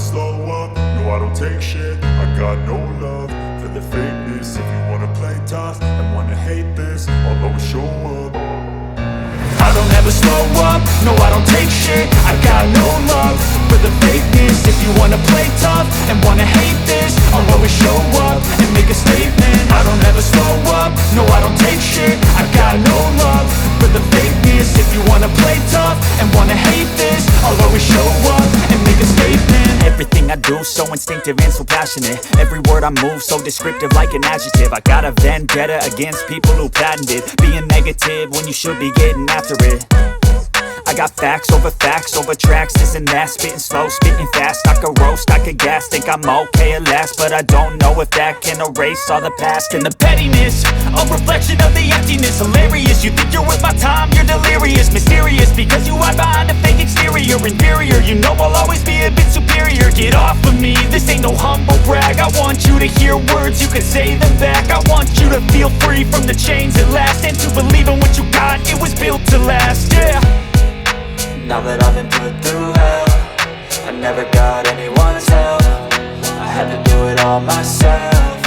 slow up, no I don't take shit. I got no love for the fakeness. If you wanna play tough and wanna hate this, I'll always show up. I don't ever slow up, no I don't take shit. I got no love for the fakeness. If you wanna play tough and wanna hate this, I'll always show up and make a statement. I don't ever slow up, no I don't take shit. I got no love for the fakeness. If you wanna play tough and wanna hate this, I'll always show up and make a statement. Everything I do so instinctive and so passionate. Every word I move so descriptive like an adjective. I got a vendetta against people who patented being negative when you should be getting after it. I got facts over tracks, this and that. Spitting slow, spitting fast. I could roast, I could gas. Think I'm okay at last, but I don't know if that can erase all the past. And the pettiness, a reflection of the emptiness. Hilarious, you think you're worth my time, you're delirious. Mysterious, because you hide behind a fake exterior. Inferior, you know I'll always be a bit superior. Get off of me, this ain't no humble brag. I want you to hear words, you can say them back. I want you to feel free from the chains at last, and to believe in what you got, it was built to last, yeah. Now that I've been put through hell, I never got anyone's help. I had to do it all myself.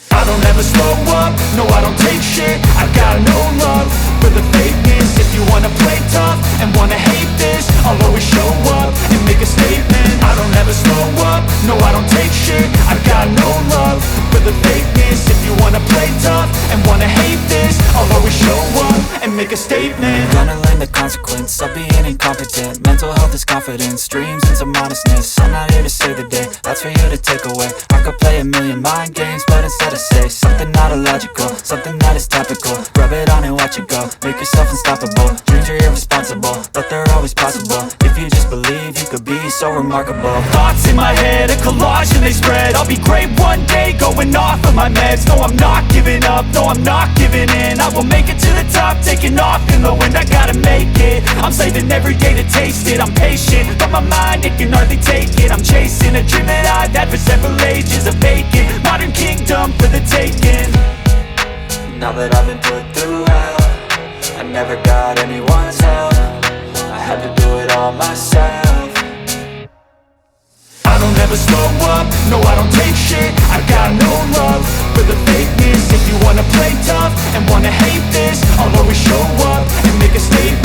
I don't ever slow up, no I don't take shit. I got no love for the fakeness. If you wanna play tough and wanna hate this, I'll always show up and make a statement. I don't ever slow up, no I don't take shit. I got no love for the fakeness. If you wanna play tough and wanna hate this, I'll always show up and make a statement. Gonna learn the consequence of being incompetent. Mental health is confidence, dreams and some honestness. I'm not here to save the day, that's for you to take away. I could play a million mind games, but instead I say something not illogical, something that is topical. Rub it on and watch it go, make yourself unstoppable. Dreams are irresponsible, but they're always possible. If you just believe, you could be so remarkable. Thoughts in my head, a collage and they spread. I'll be great one day, going off of my meds. No, I'm not giving up, no, I'm not giving in. I will make it to the top, taking off in the wind. I gotta make it, I'm saving every day to taste it. I'm patient, but my mind, it can hardly take it. I'm chasing a dream that I've had for several ages. A vacant, modern kingdom for the taking. Now that I've been put through hell, I never got anyone's help. I had to do it all myself. I don't ever slow up, no I don't take shit. I got no love for the fakeness. If you wanna play tough and wanna hate this, I'll always show up and make a statement.